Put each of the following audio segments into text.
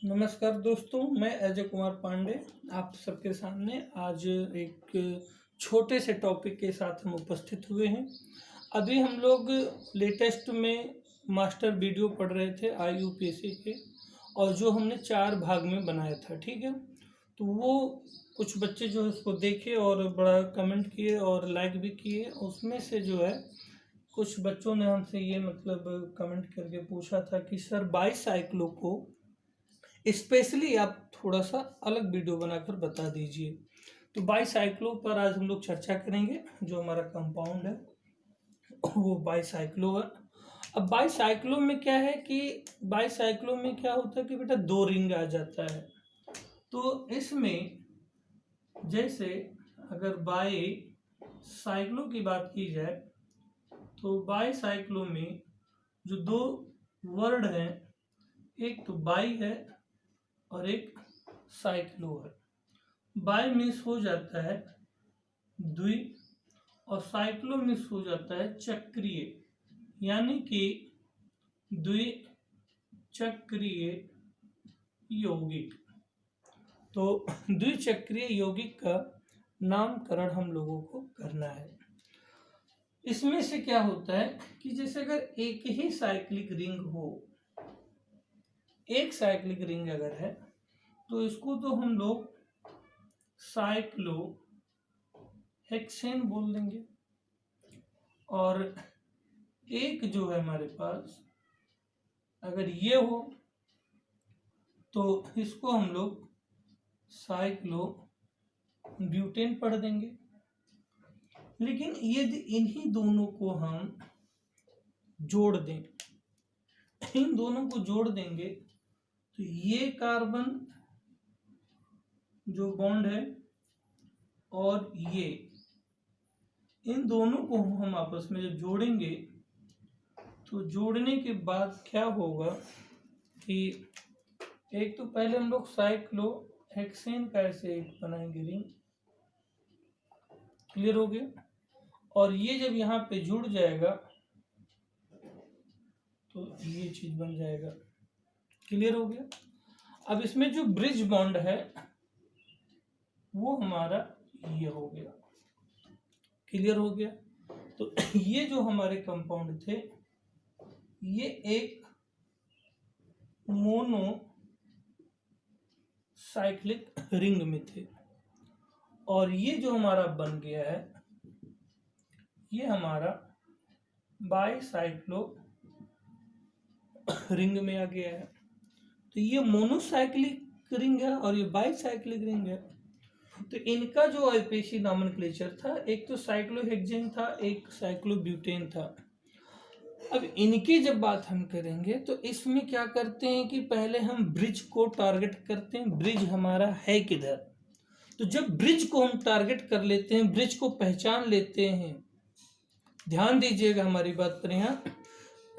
नमस्कार दोस्तों, मैं अजय कुमार पांडे आप सबके सामने आज एक छोटे से टॉपिक के साथ हम उपस्थित हुए हैं। अभी हम लोग लेटेस्ट में मास्टर वीडियो पढ़ रहे थे IUPAC के, और जो हमने 4 भाग में बनाया था, ठीक है। तो वो कुछ बच्चे जो है उसको देखे और बड़ा कमेंट किए और लाइक भी किए। उसमें से जो है कुछ बच्चों ने हमसे ये कमेंट करके पूछा था कि सर बाईसाइक्लो को स्पेशली आप थोड़ा सा अलग वीडियो बनाकर बता दीजिए। तो बाईसाइक्लो पर आज हम लोग चर्चा करेंगे। जो हमारा कंपाउंड है वो बाईसाइक्लो है। अब बाईसाइक्लो में क्या है कि बाईसाइक्लो में क्या होता है कि बेटा 2 रिंग आ जाता है। तो इसमें जैसे अगर बाईसाइक्लो की बात की जाए तो बाईसाइक्लो में जो 2 वर्ड हैं, एक तो बाई है और एक साइक्लो है। बाई मिस हो जाता है द्वि और साइक्लो मिस हो जाता है चक्रीय, यानी कि द्विचक्रीय यौगिक। तो द्विचक्रीय यौगिक का नामकरण हम लोगों को करना है। इसमें से क्या होता है कि जैसे अगर एक ही साइक्लिक रिंग हो, एक साइक्लिक रिंग अगर है तो इसको तो हम लोग साइक्लो हेक्सेन बोल देंगे। और एक जो है हमारे पास अगर ये हो तो इसको हम लोग साइक्लो ब्यूटेन पढ़ देंगे। लेकिन यदि इन्हीं दोनों को हम जोड़ दें, इन दोनों को जोड़ देंगे तो ये कार्बन जो बॉन्ड है और ये, इन दोनों को हम आपस में जब जोड़ेंगे तो जोड़ने के बाद क्या होगा कि एक तो पहले हम लोग साइक्लो हेक्सेन का ऐसे एक बनाएंगे रिंग, क्लियर हो गया। और ये जब यहाँ पे जुड़ जाएगा तो ये चीज बन जाएगा, क्लियर हो गया। अब इसमें जो ब्रिज बॉन्ड है वो हमारा ये हो गया, क्लियर हो गया। तो ये जो हमारे कंपाउंड थे ये एक मोनो साइक्लिक रिंग में थे, और ये जो हमारा बन गया है ये हमारा बाईसाइक्लो रिंग में आ गया है। तो ये मोनोसाइक्लिक रिंग है और ये बाईसाइक्लिक रिंग है। तो इनका जो IUPAC नॉमेनक्लेचर था, एक तो साइक्लोहेक्सेन था, एक साइक्लोब्यूटेन था। अब इनकी जब बात हम करेंगे तो इसमें क्या करते हैं कि पहले हम ब्रिज को टारगेट करते हैं। ब्रिज हमारा है किधर? तो जब ब्रिज को हम टारगेट कर लेते हैं, ब्रिज को पहचान लेते हैं, ध्यान दीजिएगा हमारी बात पर। यहाँ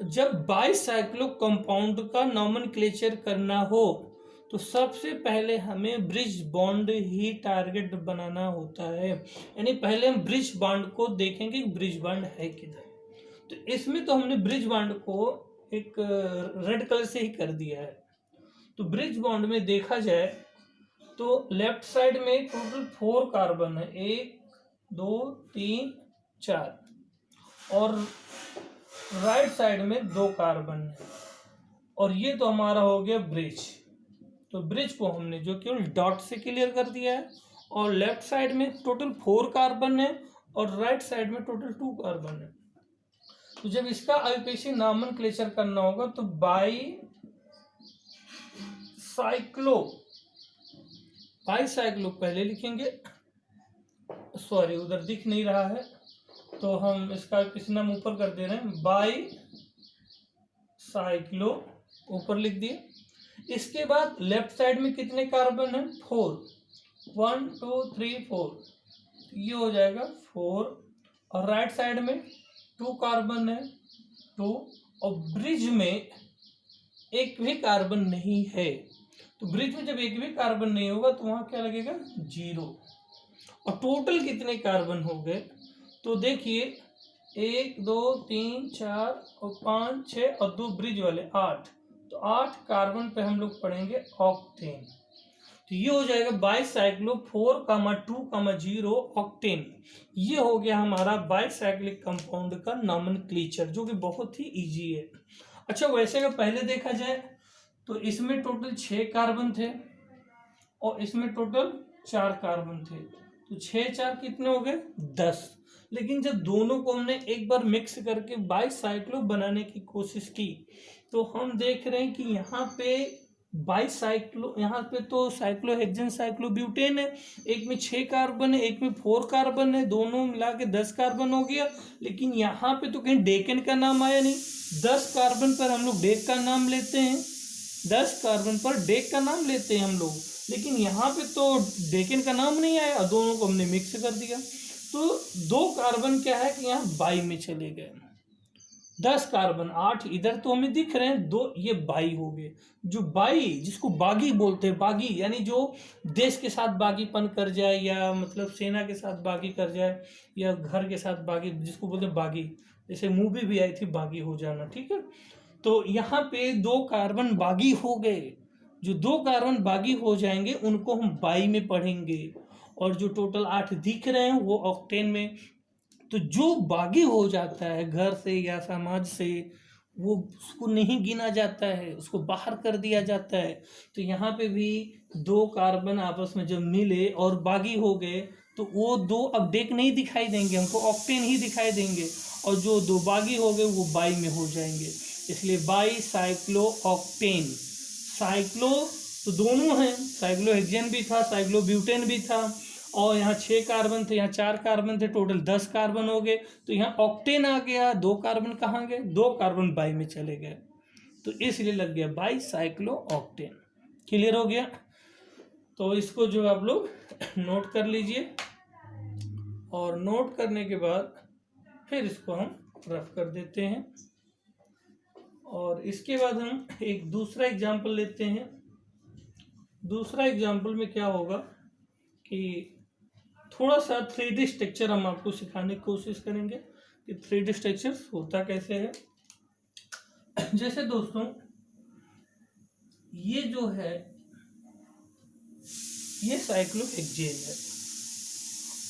जब बाईसाइक्लो कंपाउंड का नॉमेनक्लेचर करना हो तो सबसे पहले हमें ब्रिज बॉन्ड ही टारगेट बनाना होता है। यानी पहले हम ब्रिज बॉन्ड को देखेंगे कि ब्रिज बॉन्ड है किधर। तो इसमें तो हमने ब्रिज बॉन्ड को एक रेड कलर से ही कर दिया है। तो ब्रिज बॉन्ड में देखा जाए तो लेफ्ट साइड में टोटल 4 कार्बन है, 1 2 3 4, और राइट साइड में 2 कार्बन है, और ये तो हमारा हो गया ब्रिज। तो ब्रिज को हमने जो केवल डॉट से क्लियर कर दिया है, और लेफ्ट साइड में टोटल 4 कार्बन है और राइट साइड में टोटल 2 कार्बन है। तो जब इसका IUPAC नॉमेनक्लेचर करना होगा तो बाईसाइक्लो पहले लिखेंगे, सॉरी उधर दिख नहीं रहा है तो हम इसका किसी नाम ऊपर कर दे रहे हैं, बाईसाइक्लो ऊपर लिख दिए। इसके बाद लेफ्ट साइड में कितने कार्बन है? 4, 1 2 3 4, ये हो जाएगा 4, और राइट साइड में 2 कार्बन है 2, और ब्रिज में एक भी कार्बन नहीं है। तो ब्रिज में जब एक भी कार्बन नहीं होगा तो वहां क्या लगेगा? 0। और टोटल कितने कार्बन हो गए? तो देखिए 1 2 3 4 और 5 6 और 2 ब्रिज वाले 8, तो तो 8 कार्बन पे हम लोग पढ़ेंगे ऑक्टेन। तो ये हो जाएगा बाईसाइक्लो 4,2,0 ऑक्टेन। ये हो गया हमारा बाईसाइक्लिक कंपाउंड का नॉमेनक्लेचर, जो कि बहुत ही इजी है। अच्छा, वैसे अगर पहले देखा जाए तो इसमें टोटल 6 कार्बन थे और इसमें टोटल 4 कार्बन थे, तो 6 4 कितने हो गए 10। लेकिन जब दोनों को हमने एक बार मिक्स करके बाईसाइक्लो बनाने की कोशिश की तो हम देख रहे हैं कि यहाँ पे बाईसाइक्लो, यहाँ पे तो साइक्लोहेक्सेन साइक्लोब्यूटेन है, एक में 6 कार्बन है, एक में 4 कार्बन है, दोनों मिला के 10 कार्बन हो गया। लेकिन यहाँ पे तो कहीं डेकेन का नाम आया नहीं। 10 कार्बन पर हम लोग डेक का नाम लेते हैं, 10 कार्बन पर डेक का नाम लेते हैं हम लोग, लेकिन यहाँ पे तो डेकेन का नाम नहीं आया और दोनों को हमने मिक्स कर दिया। तो 2 कार्बन क्या है कि यहाँ बाई में चले गए, 10 कार्बन 8 इधर तो हमें दिख रहे हैं, 2 ये बाई हो गए। जो बाई, जिसको बागी बोलते हैं, बागी यानी जो देश के साथ बागीपन कर जाए, या मतलब सेना के साथ बागी कर जाए, या घर के साथ बागी, जिसको बोलते हैं बागी। जैसे मूवी भी आई थी बागी हो जाना, ठीक है। तो यहाँ पे 2 कार्बन बागी हो गए। जो 2 कार्बन बागी हो जाएंगे उनको हम बाई में पढ़ेंगे, और जो टोटल 8 दिख रहे हैं वो ऑक्टेन में। तो जो बागी हो जाता है घर से या समाज से, वो उसको नहीं गिना जाता है, उसको बाहर कर दिया जाता है। तो यहाँ पे भी 2 कार्बन आपस में जब मिले और बागी हो गए तो वो 2 अब डेक नहीं दिखाई देंगे, हमको ऑक्टेन ही दिखाई देंगे, और जो 2 बागी हो गए वो बाई में हो जाएंगे। इसलिए बाई साइक्लो ऑक्टेन। साइक्लो तो दोनों हैं, साइक्लोहेक्सेन भी था, साइक्लोब्यूटेन भी था, और यहाँ 6 कार्बन थे, यहाँ 4 कार्बन थे, टोटल 10 कार्बन हो गए। तो यहाँ ऑक्टेन आ गया, 2 कार्बन कहाँ गए, 2 कार्बन बाई में चले गए, तो इसलिए लग गया बाई साइक्लो ऑक्टेन। क्लियर हो गया। तो इसको जो आप लोग नोट कर लीजिए, और नोट करने के बाद फिर इसको हम रफ कर देते हैं। और इसके बाद हम एक दूसरा एग्जाम्पल लेते हैं। दूसरा एग्जाम्पल में क्या होगा कि थोड़ा सा 3D स्ट्रक्चर हम आपको सिखाने की कोशिश करेंगे कि 3D स्ट्रक्चर होता कैसे है। जैसे दोस्तों, ये जो है ये साइक्लोहेक्सेन है,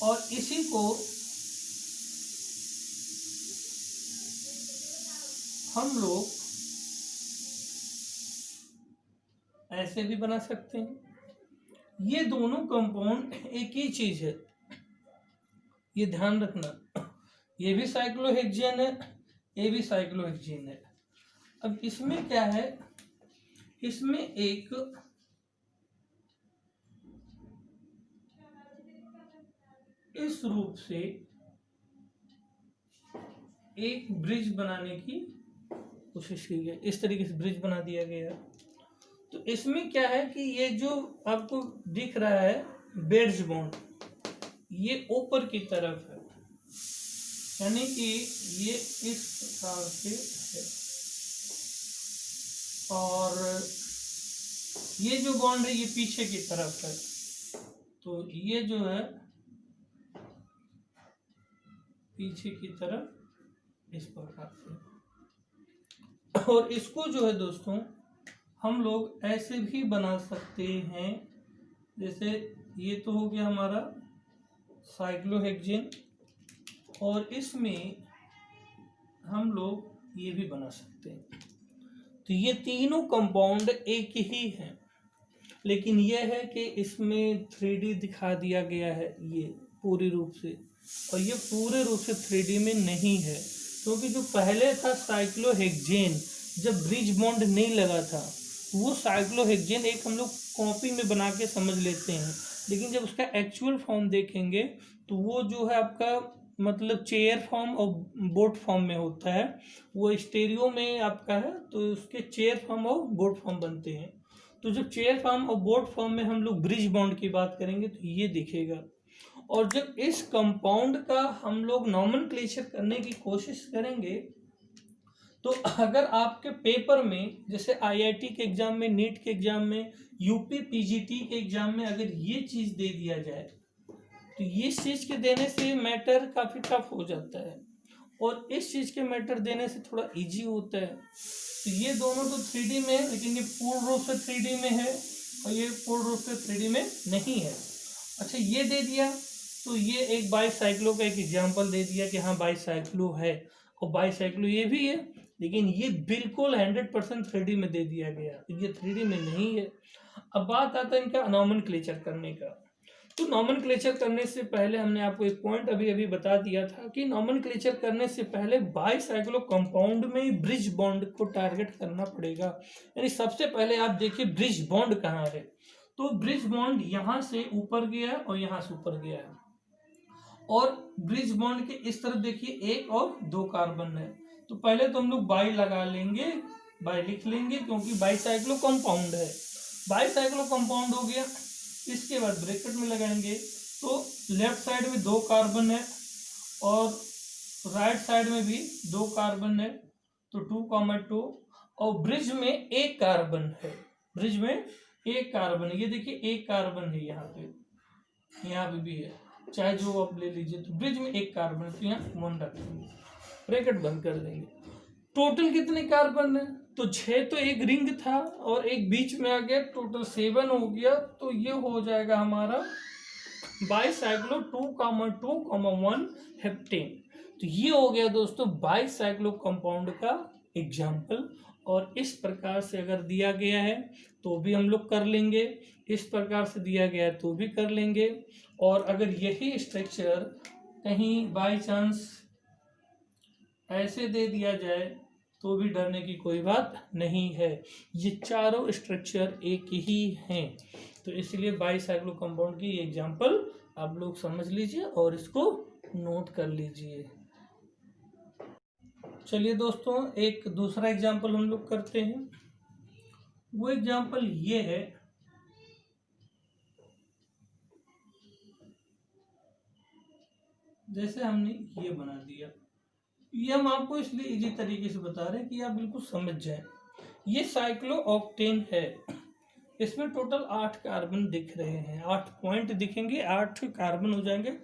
और इसी को हम लोग ऐसे भी बना सकते हैं। ये दोनों कंपाउंड एक ही चीज है, ये ध्यान रखना। ये भी साइक्लोहेक्सेन है, ये भी साइक्लोहेक्सेन है। अब इसमें क्या है, इसमें एक इस रूप से एक ब्रिज बनाने की कोशिश की गई, इस तरीके से ब्रिज बना दिया गया। तो इसमें क्या है कि ये जो आपको दिख रहा है बेड्स बॉन्ड, ये ऊपर की तरफ है, यानी कि ये इस प्रकार से है, और ये जो बॉन्ड है ये पीछे की तरफ है। तो ये जो है पीछे की तरफ इस प्रकार से, और इसको जो है दोस्तों हम लोग ऐसे भी बना सकते हैं। जैसे ये तो हो गया हमारा साइक्लोहेक्सेन, और इसमें हम लोग ये भी बना सकते हैं। तो ये तीनों कंपाउंड एक ही हैं, लेकिन यह है कि इसमें 3D दिखा दिया गया है ये पूरी रूप से, और ये पूरे रूप से 3D में नहीं है, क्योंकि जो पहले था साइक्लोहेक्सेन, जब ब्रिज बॉन्ड नहीं लगा था, वो साइक्लोहेक्सेन एक हम लोग कॉपी में बना के समझ लेते हैं, लेकिन जब उसका एक्चुअल फॉर्म देखेंगे तो वो जो है आपका मतलब चेयर फॉर्म और बोट फॉर्म में होता है। वो स्टेरियो में आपका है तो उसके चेयर फॉर्म और बोट फॉर्म बनते हैं। तो जब चेयर फॉर्म और बोट फॉर्म में हम लोग ब्रिज बॉन्ड की बात करेंगे तो ये दिखेगा। और जब इस कंपाउंड का हम लोग नॉमेनक्लेचर करने की कोशिश करेंगे तो अगर आपके पेपर में, जैसे आईआईटी के एग्जाम में, नीट के एग्जाम में, यूपी पीजीटी के एग्जाम में अगर ये चीज दे दिया जाए तो ये चीज के देने से मैटर काफी टफ हो जाता है। और इस चीज़ के मैटर देने से थोड़ा इजी होता है। तो ये दोनों तो 3D में है, लेकिन ये पूर्ण रूप से 3D में है और ये पूर्ण रूप से 3D में नहीं है। अच्छा, ये दे दिया तो ये एक बाईसाइक्लो का एक एग्जांपल दे दिया कि हाँ बाईसाइक्लो है, और बाईसाइक्लो ये भी है, लेकिन ये बिल्कुल 100% 3D में दे दिया गया, तो ये 3D में नहीं है। अब बात आता है इनका नॉमेनक्लेचर करने का। तो नॉमेनक्लेचर करने से पहले हमने आपको एक पॉइंट अभी अभी बता दिया था कि नॉमेनक्लेचर करने से पहले बाईसाइक्लो कंपाउंड में ब्रिज बॉन्ड को टारगेट करना पड़ेगा। यानी सबसे पहले आप देखिए ब्रिज बॉन्ड कहाँ है, तो ब्रिज बॉन्ड यहाँ से ऊपर गया और यहाँ से ऊपर गया है, और ब्रिज बॉन्ड के इस तरफ देखिए 1 और 2 कार्बन है। तो पहले तो हम लोग बाई लगा लेंगे, बाई लिख लेंगे क्योंकि बाईसाइक्लो कंपाउंड है। बाईसाइक्लो कंपाउंड हो गया, इसके बाद ब्रैकेट में लगाएंगे तो लेफ्ट साइड में 2 कार्बन है और राइट साइड में भी 2 कार्बन है, तो 2,2, और ब्रिज में 1 कार्बन है, ब्रिज में 1 कार्बन है। ये देखिए 1 कार्बन है, यहाँ पे भी है, चाहे जो आप ले लीजिए। तो ब्रिज में 1 कार्बन, तो यहाँ 1 रख देंगे, ब्रैकेट बंद कर देंगे। टोटल कितने कार्बन है, तो 6 तो एक रिंग था और एक बीच में आ गया, टोटल 7 हो गया। तो ये हो जाएगा हमारा बाईसाइक्लो 2,2,1 हेप्टेन। तो ये हो गया दोस्तों बाईसाइक्लो कंपाउंड का एग्जाम्पल। और इस प्रकार से अगर दिया गया है तो भी हम लोग कर लेंगे, इस प्रकार से दिया गया है तो भी कर लेंगे, और अगर यही स्ट्रक्चर कहीं बाई चांस ऐसे दे दिया जाए तो भी डरने की कोई बात नहीं है। ये चारों स्ट्रक्चर एक ही हैं, तो इसलिए बाईसाइक्लो कंपाउंड की एग्जांपल आप लोग समझ लीजिए और इसको नोट कर लीजिए। चलिए दोस्तों, एक दूसरा एग्जांपल हम लोग करते हैं। वो एग्जांपल ये है, जैसे हमने ये बना दिया, ये हम आपको इसलिए इजी तरीके से बता रहे हैं कि आप बिल्कुल समझ जाएं। ये साइक्लोऑक्टेन है, इसमें टोटल 8 कार्बन दिख रहे हैं, 8 पॉइंट दिखेंगे, 8 कार्बन हो जाएंगे।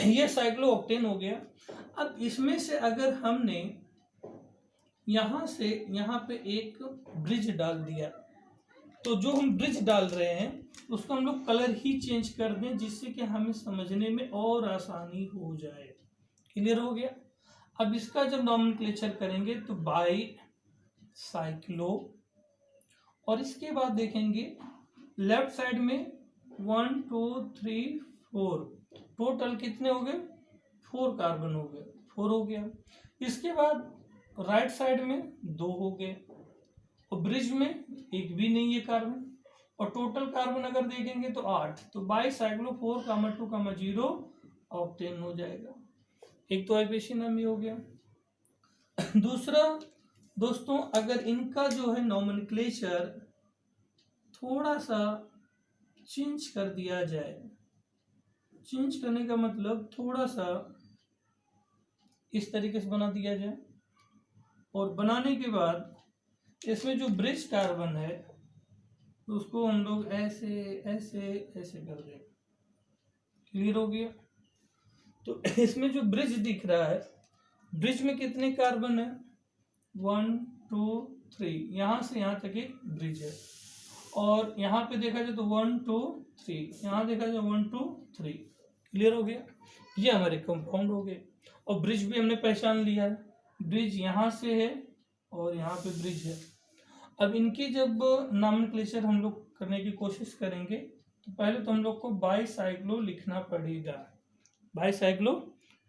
ये साइक्लोऑक्टेन हो गया। अब इसमें से अगर हमने यहाँ से यहाँ पे एक ब्रिज डाल दिया, तो जो हम ब्रिज डाल रहे हैं उसको हम लोग कलर ही चेंज कर दें, जिससे कि हमें समझने में और आसानी हो जाए। क्लियर हो गया। अब इसका जब नॉमेनक्लेचर करेंगे तो बाई साइक्लो, और इसके बाद देखेंगे लेफ्ट साइड में 1 2 3 4, टोटल कितने हो गए, 4 कार्बन हो गए, 4 हो गया। इसके बाद राइट साइड में 2 हो गए, और ब्रिज में एक भी नहीं है कार्बन, और टोटल कार्बन अगर देखेंगे तो 8। तो बाईसाइक्लो 4,2,0 ऑक्टेन हो जाएगा। एक तो आईपीसी नाम ही हो गया। दूसरा दोस्तों, अगर इनका जो है नॉमेनक्लेचर थोड़ा सा चेंज कर दिया जाए, चेंज करने का मतलब थोड़ा सा इस तरीके से बना दिया जाए, और बनाने के बाद इसमें जो ब्रिज कार्बन है तो उसको हम लोग ऐसे ऐसे ऐसे कर दें। क्लियर हो गया। तो इसमें जो ब्रिज दिख रहा है, ब्रिज में कितने कार्बन है, 1 2 3, यहाँ से यहाँ तक एक ब्रिज है, और यहाँ पे देखा जाए तो 1 2 3, यहाँ देखा जाए 1 2 3। क्लियर हो गया। ये हमारे कंपाउंड हो गए, और ब्रिज भी हमने पहचान लिया है, ब्रिज यहाँ से है और यहाँ पे ब्रिज है। अब इनकी जब नॉमेनक्लेचर हम लोग करने की कोशिश करेंगे तो पहले तो हम लोग को बाईसाइक्लो लिखना पड़ेगा, बाईसाइक्लो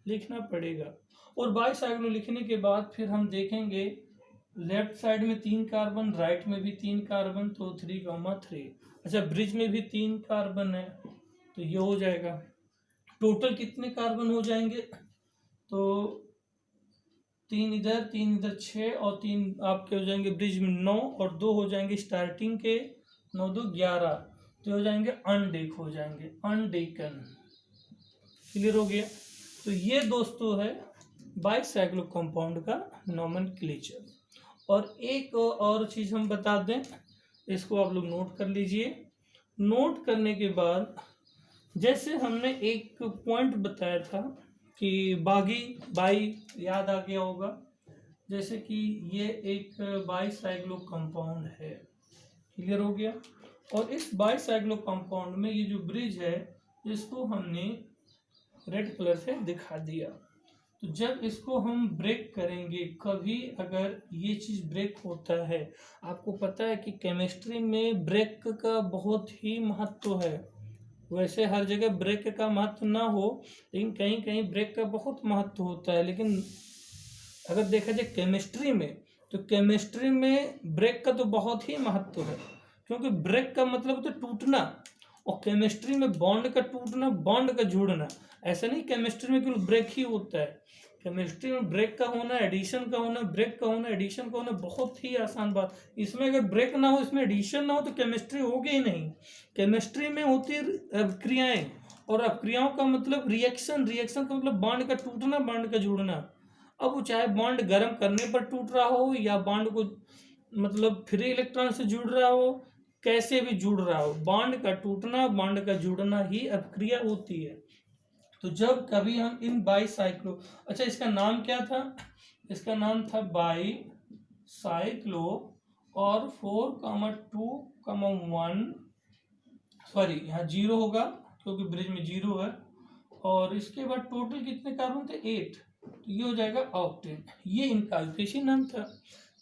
लिखना पड़ेगा, और बाईसाइक्लो लिखने के बाद फिर हम देखेंगे लेफ्ट साइड में 3 कार्बन, राइट में भी 3 कार्बन, तो 3,3। अच्छा, ब्रिज में भी 3 कार्बन है, तो ये हो जाएगा। टोटल कितने कार्बन हो जाएंगे, तो 3 इधर 3 इधर 6, और 3 आपके हो जाएंगे ब्रिज में 9, और 2 हो जाएंगे स्टार्टिंग के, 9 2 11, तो हो जाएंगे अनडेक, हो जाएंगे अनडेकन। क्लियर हो गया। तो ये दोस्तों है बाईसाइक्लो कंपाउंड का नॉमेनक्लेचर। और एक और चीज़ हम बता दें, इसको आप लोग नोट कर लीजिए। नोट करने के बाद जैसे हमने एक पॉइंट बताया था कि बाई याद आ गया होगा, जैसे कि ये एक बाईसाइक्लो कंपाउंड है, क्लियर हो गया। और इस बाईसाइक्लो कंपाउंड में ये जो ब्रिज है इसको हमने रेड कलर से दिखा दिया। तो जब इसको हम ब्रेक करेंगे, कभी अगर ये चीज़ ब्रेक होता है, आपको पता है कि केमिस्ट्री में ब्रेक का बहुत ही महत्व है। वैसे हर जगह ब्रेक का महत्व ना हो, लेकिन कहीं कहीं ब्रेक का बहुत महत्व होता है। लेकिन अगर देखा जाए केमिस्ट्री में, तो केमिस्ट्री में ब्रेक का तो बहुत ही महत्व है, क्योंकि ब्रेक का मतलब तो टूटना, और केमिस्ट्री में बॉन्ड का टूटना, बॉन्ड का जुड़ना। ऐसा नहीं केमिस्ट्री में केवल ब्रेक ही होता है, केमिस्ट्री में ब्रेक का होना, एडिशन का होना, ब्रेक का होना, एडिशन का होना बहुत ही आसान बात। इसमें अगर ब्रेक ना हो, इसमें एडिशन ना हो, तो केमिस्ट्री होगी ही नहीं। केमिस्ट्री में होती है क्रियाएं, और अपक्रियाओं का मतलब रिएक्शन, रिएक्शन का मतलब बॉन्ड का टूटना, बॉन्ड का जुड़ना। अब वो चाहे बॉन्ड गर्म करने पर टूट रहा हो, या बॉन्ड को मतलब फ्री इलेक्ट्रॉन से जुड़ रहा हो, कैसे भी जुड़ रहा हो, बॉन्ड का टूटना, बॉन्ड का जुड़ना ही अपक्रिया होती है। तो जब कभी हम इन बाईसाइक्लो, अच्छा इसका नाम क्या था, इसका नाम था बाईसाइक्लो, और 4,2,1, सॉरी यहाँ 0 होगा क्योंकि ब्रिज में 0 है, और इसके बाद टोटल कितने कार्बन थे, 8, तो ये हो जाएगा ऑक्टेन। ये इनका आईपीसी नाम था।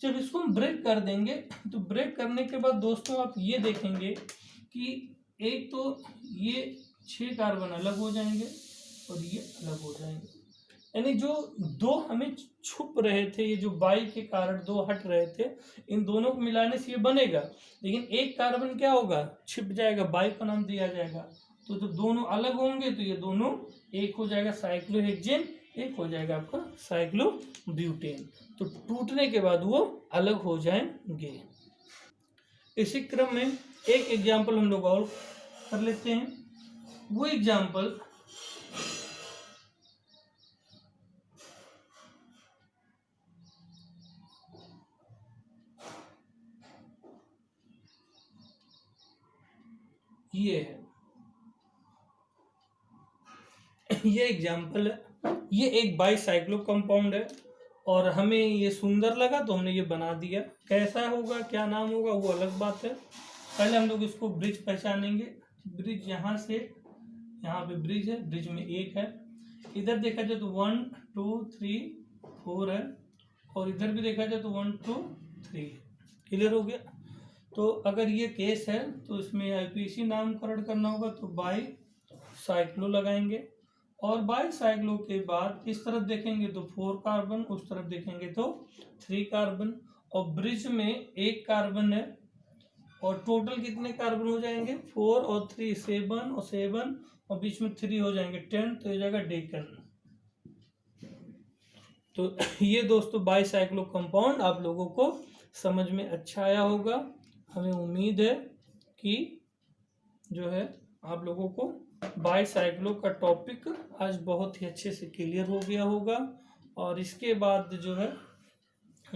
जब इसको हम ब्रेक कर देंगे, तो ब्रेक करने के बाद दोस्तों आप ये देखेंगे कि एक तो ये 6 कार्बन अलग हो जाएंगे और ये अलग हो जाएंगे, यानी जो दो हमें छुप रहे थे, ये जो बाई के कारण दो हट रहे थे, इन दोनों को मिलाने से ये बनेगा। लेकिन एक कार्बन क्या होगा, छिप जाएगा, बाई का नाम दिया जाएगा। तो जब दोनों अलग होंगे तो ये दोनों एक हो जाएगा साइक्लोहेक्सेन, एक हो जाएगा आपका साइक्लोब्यूटेन। तो टूटने के बाद वो अलग हो जाएंगे। इसी क्रम में एक एग्जाम्पल हम लोग और कर लेते हैं। वो एग्जाम्पल ये है, ये एग्जाम्पल है। ये एक बाईसाइक्लो कंपाउंड है, और हमें ये सुंदर लगा तो हमने ये बना दिया। कैसा होगा, क्या नाम होगा, वो अलग बात है। पहले हम लोग इसको ब्रिज पहचानेंगे। ब्रिज यहाँ से यहाँ पे ब्रिज है, ब्रिज में एक है। इधर देखा जाए तो 1 2 3 4 है, और इधर भी देखा जाए तो 1 2 3। क्लियर हो गया। तो अगर ये केस है तो इसमें आईपीसी नामकरण करना होगा, तो बाईसाइक्लो लगाएंगे, और बाईसाइक्लो के बाद इस तरफ देखेंगे तो 4 कार्बन, उस तरफ देखेंगे तो 3 कार्बन, और ब्रिज में एक कार्बन है, और टोटल कितने कार्बन हो जाएंगे, 4 और 3 7, और 7 और बीच में 3 हो जाएंगे 10, तो हो जाएगा डेकन। तो ये दोस्तों बाईसाइक्लो कंपाउंड आप लोगों को समझ में अच्छा आया होगा। हमें उम्मीद है कि जो है आप लोगों को बाईसाइक्लो का टॉपिक आज बहुत ही अच्छे से क्लियर हो गया होगा। और इसके बाद जो है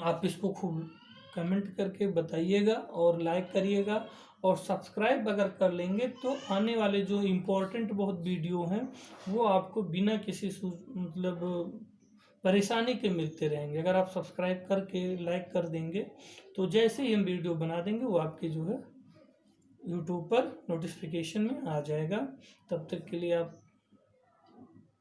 आप इसको खूब कमेंट करके बताइएगा, और लाइक करिएगा, और सब्सक्राइब अगर कर लेंगे तो आने वाले जो इम्पोर्टेंट बहुत वीडियो हैं वो आपको बिना किसी मतलब परेशानी के मिलते रहेंगे। अगर आप सब्सक्राइब करके लाइक कर देंगे तो जैसे ही हम वीडियो बना देंगे वो आपके जो है यूट्यूब पर नोटिफिकेशन में आ जाएगा। तब तक के लिए आप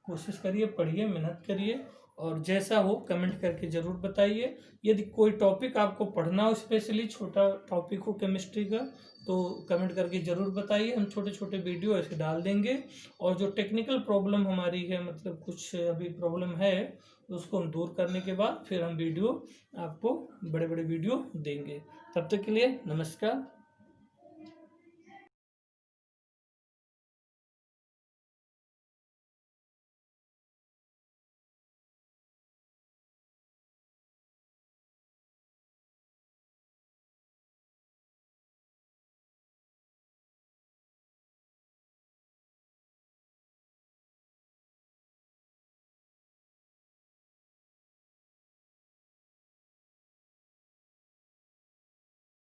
कोशिश करिए, पढ़िए, मेहनत करिए, और जैसा हो कमेंट करके ज़रूर बताइए। यदि कोई टॉपिक आपको पढ़ना हो, स्पेशली छोटा टॉपिक हो केमिस्ट्री का, तो कमेंट करके ज़रूर बताइए। हम छोटे छोटे वीडियो ऐसे डाल देंगे, और जो टेक्निकल प्रॉब्लम हमारी है, मतलब कुछ अभी प्रॉब्लम है, उसको हम दूर करने के बाद फिर हम वीडियो आपको बड़े बड़े वीडियो देंगे। तब तक के लिए नमस्कार।